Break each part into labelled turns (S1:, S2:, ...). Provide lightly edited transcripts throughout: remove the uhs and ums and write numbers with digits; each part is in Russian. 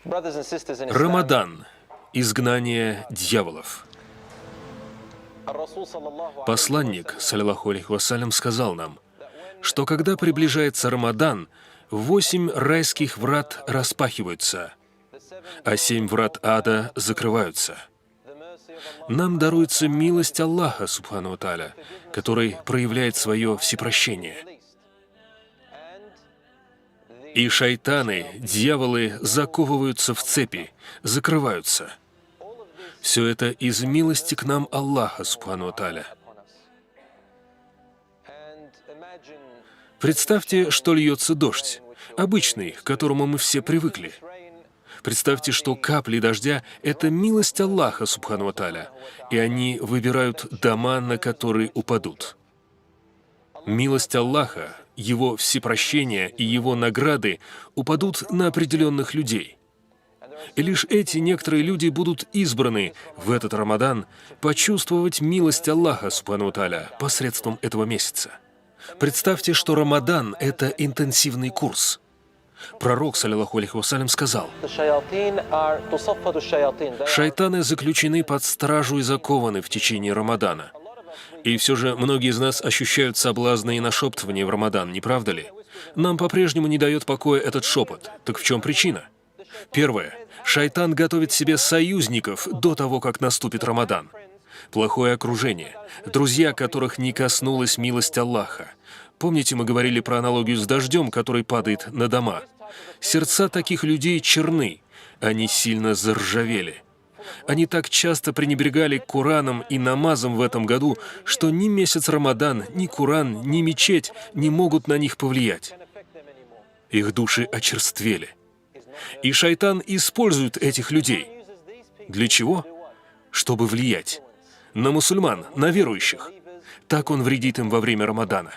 S1: Рамадан. Изгнание дьяволов. Посланник, саллаллаху алейхи вассалям, сказал нам, что когда приближается Рамадан, 8 райских врат распахиваются, а 7 врат ада закрываются. Нам даруется милость Аллаха, субхану ва тааля, который проявляет свое всепрощение. И шайтаны, дьяволы заковываются в цепи, закрываются. Все это из милости к нам Аллаха, субхану ва тааля. Представьте, что льется дождь, обычный, к которому мы все привыкли. Представьте, что капли дождя — это милость Аллаха, субхану ва тааля, и они выбирают дома, на которые упадут. Милость Аллаха, Его всепрощение и Его награды упадут на определенных людей. И лишь эти некоторые люди будут избраны в этот Рамадан почувствовать милость Аллаха, субхану ва тааля, посредством этого месяца. Представьте, что Рамадан — это интенсивный курс. Пророк, саллаллаху алейхи вассалям, сказал: «Шайтаны заключены под стражу и закованы в течение Рамадана». И все же многие из нас ощущают соблазны и нашептывания в Рамадан, не правда ли? Нам по-прежнему не дает покоя этот шепот. Так в чем причина? Первое. Шайтан готовит себе союзников до того, как наступит Рамадан. Плохое окружение. Друзья, которых не коснулась милость Аллаха. Помните, мы говорили про аналогию с дождем, который падает на дома? Сердца таких людей черны. Они сильно заржавели. Они так часто пренебрегали Кораном и намазом в этом году, что ни месяц Рамадан, ни Куран, ни мечеть не могут на них повлиять. Их души очерствели. И шайтан использует этих людей. Для чего? Чтобы влиять. На мусульман, на верующих. Так он вредит им во время Рамадана.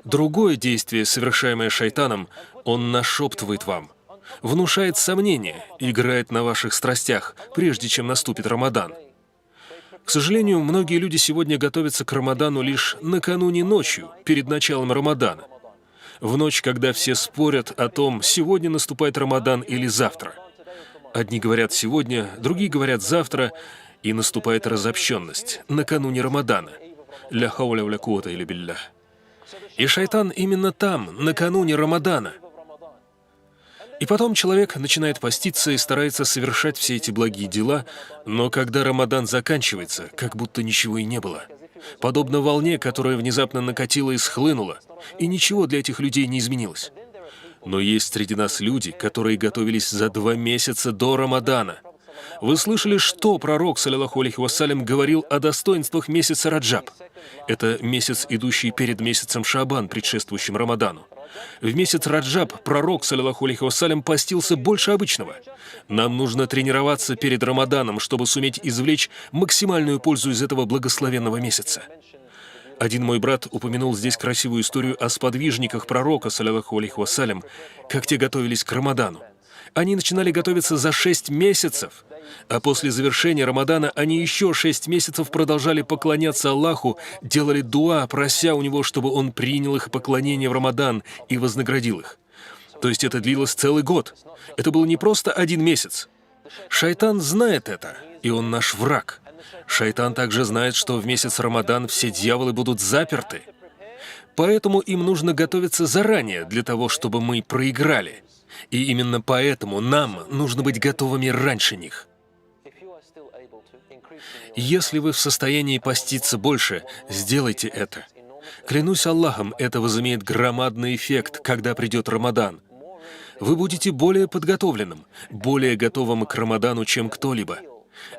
S1: Другое действие, совершаемое шайтаном, он нашептывает вам, внушает сомнения, играет на ваших страстях, прежде чем наступит Рамадан. К сожалению, многие люди сегодня готовятся к Рамадану лишь накануне ночью, перед началом Рамадана. В ночь, когда все спорят о том, сегодня наступает Рамадан или завтра. Одни говорят сегодня, другие говорят завтра, и наступает разобщенность накануне Рамадана. Ля хауля ва ля куввата илля биллях. И шайтан именно там, накануне Рамадана. И потом человек начинает поститься и старается совершать все эти благие дела, но когда Рамадан заканчивается, как будто ничего и не было. Подобно волне, которая внезапно накатила и схлынула, и ничего для этих людей не изменилось. Но есть среди нас люди, которые готовились за 2 месяца до Рамадана. Вы слышали, что пророк, саллаллаху алейхи вассалям, говорил о достоинствах месяца Раджаб? Это месяц, идущий перед месяцем Шаабан, предшествующим Рамадану. В месяц Раджаб пророк, саллаллаху алейхи вассалям, постился больше обычного. Нам нужно тренироваться перед Рамаданом, чтобы суметь извлечь максимальную пользу из этого благословенного месяца. Один мой брат упомянул здесь красивую историю о сподвижниках пророка, саллаллаху алейхи вассалям, как те готовились к Рамадану. Они начинали готовиться за 6 месяцев, а после завершения Рамадана они еще 6 месяцев продолжали поклоняться Аллаху, делали дуа, прося у Него, чтобы Он принял их поклонение в Рамадан и вознаградил их. То есть это длилось целый год. Это был не просто 1 месяц. Шайтан знает это, и он наш враг. Шайтан также знает, что в месяц Рамадан все дьяволы будут заперты. Поэтому им нужно готовиться заранее, для того, чтобы мы проиграли. И именно поэтому нам нужно быть готовыми раньше них. Если вы в состоянии поститься больше, сделайте это. Клянусь Аллахом, это возымеет громадный эффект, когда придет Рамадан. Вы будете более подготовленным, более готовым к Рамадану, чем кто-либо.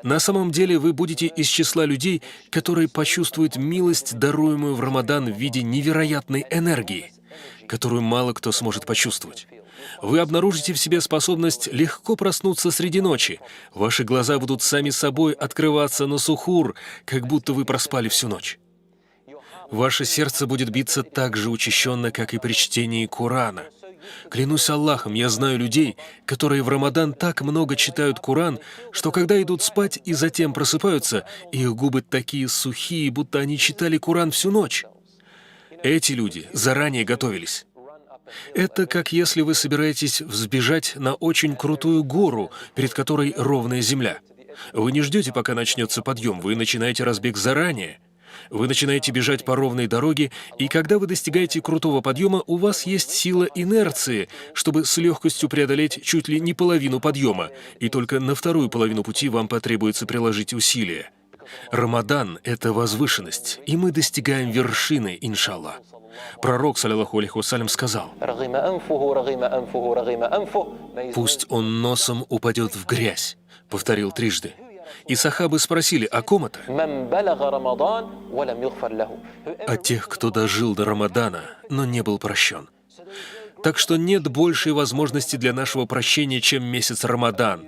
S1: На самом деле вы будете из числа людей, которые почувствуют милость, даруемую в Рамадан в виде невероятной энергии, которую мало кто сможет почувствовать. Вы обнаружите в себе способность легко проснуться среди ночи. Ваши глаза будут сами собой открываться на сухур, как будто вы проспали всю ночь. Ваше сердце будет биться так же учащенно, как и при чтении Корана. Клянусь Аллахом, я знаю людей, которые в Рамадан так много читают Коран, что когда идут спать и затем просыпаются, их губы такие сухие, будто они читали Коран всю ночь. Эти люди заранее готовились. Это как если вы собираетесь взбежать на очень крутую гору, перед которой ровная земля. Вы не ждете, пока начнется подъем, вы начинаете разбег заранее. Вы начинаете бежать по ровной дороге, и когда вы достигаете крутого подъема, у вас есть сила инерции, чтобы с легкостью преодолеть чуть ли не половину подъема, и только на вторую половину пути вам потребуется приложить усилия. Рамадан — это возвышенность, и мы достигаем вершины, иншаллах. Пророк, саллаллаху алейхи вассалям, сказал: «Пусть он носом упадет в грязь», повторил трижды. И сахабы спросили: «О ком это?» «О тех, кто дожил до Рамадана, но не был прощен». Так что нет большей возможности для нашего прощения, чем месяц Рамадан.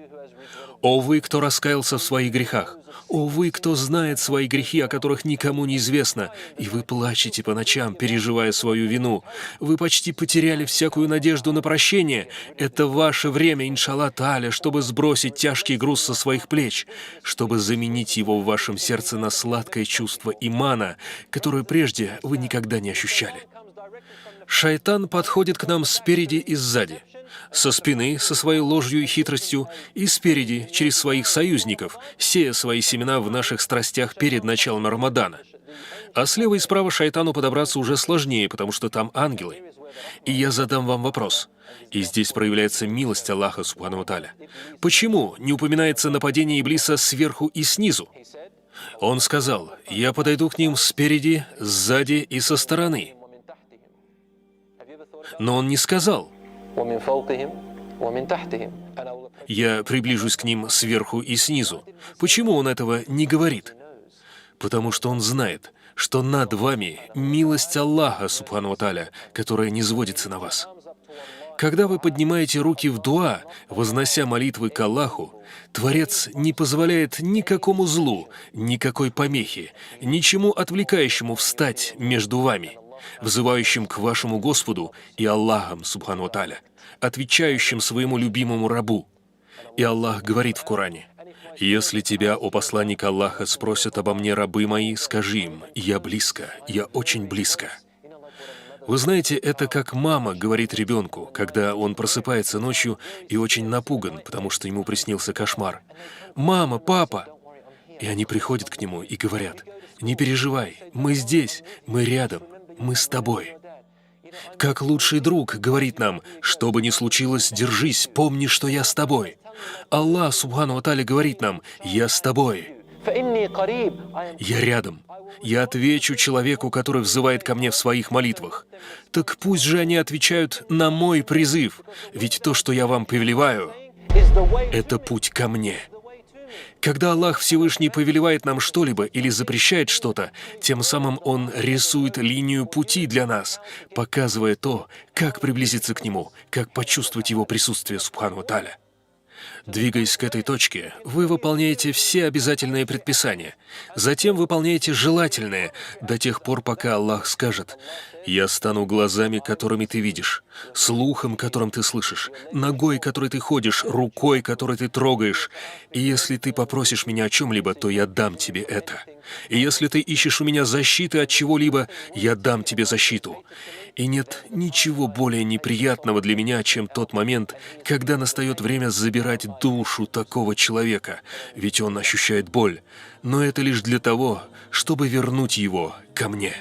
S1: О вы, кто раскаялся в своих грехах! О вы, кто знает свои грехи, о которых никому не известно, и вы плачете по ночам, переживая свою вину. Вы почти потеряли всякую надежду на прощение. Это ваше время, иншаллах тааля, чтобы сбросить тяжкий груз со своих плеч, чтобы заменить его в вашем сердце на сладкое чувство имана, которое прежде вы никогда не ощущали. Шайтан подходит к нам спереди и сзади. Со спины, со своей ложью и хитростью, и спереди, через своих союзников, сея свои семена в наших страстях перед началом Рамадана. А слева и справа шайтану подобраться уже сложнее, потому что там ангелы. И я задам вам вопрос. И здесь проявляется милость Аллаха, субхану ва тааля. Почему не упоминается нападение Иблиса сверху и снизу? Он сказал: «Я подойду к ним спереди, сзади и со стороны». Но он не сказал: «Я приближусь к ним сверху и снизу». Почему он этого не говорит? Потому что он знает, что над вами милость Аллаха, субхану ва тааля, которая низводится на вас. Когда вы поднимаете руки в дуа, вознося молитвы к Аллаху, Творец не позволяет никакому злу, никакой помехи, ничему отвлекающему встать между вами, взывающим к вашему Господу и Аллахом, субхану ва тааля, отвечающим своему любимому рабу. И Аллах говорит в Коране: «Если тебя, о посланник Аллаха, спросят обо мне рабы мои, скажи им: я близко, я очень близко». Вы знаете, это как мама говорит ребенку, когда он просыпается ночью и очень напуган, потому что ему приснился кошмар: «Мама, папа!» И они приходят к нему и говорят: «Не переживай, мы здесь, мы рядом, мы с тобой». Как лучший друг говорит нам: «Что бы ни случилось, держись, помни, что я с тобой». Аллах, субхану ва тааля, говорит нам: «Я с тобой». Я рядом. Я отвечу человеку, который взывает ко мне в своих молитвах. Так пусть же они отвечают на мой призыв, ведь то, что я вам повелеваю, это путь ко мне. Когда Аллах Всевышний повелевает нам что-либо или запрещает что-то, тем самым Он рисует линию пути для нас, показывая то, как приблизиться к Нему, как почувствовать Его присутствие, субхану ва тааля. Двигаясь к этой точке, вы выполняете все обязательные предписания, затем выполняете желательные до тех пор, пока Аллах скажет: «Я стану глазами, которыми ты видишь, слухом, которым ты слышишь, ногой, которой ты ходишь, рукой, которой ты трогаешь. И если ты попросишь меня о чем-либо, то я дам тебе это. И если ты ищешь у меня защиты от чего-либо, я дам тебе защиту». И нет ничего более неприятного для меня, чем тот момент, когда настает время забирать душу такого человека, ведь он ощущает боль, но это лишь для того, чтобы вернуть его ко мне.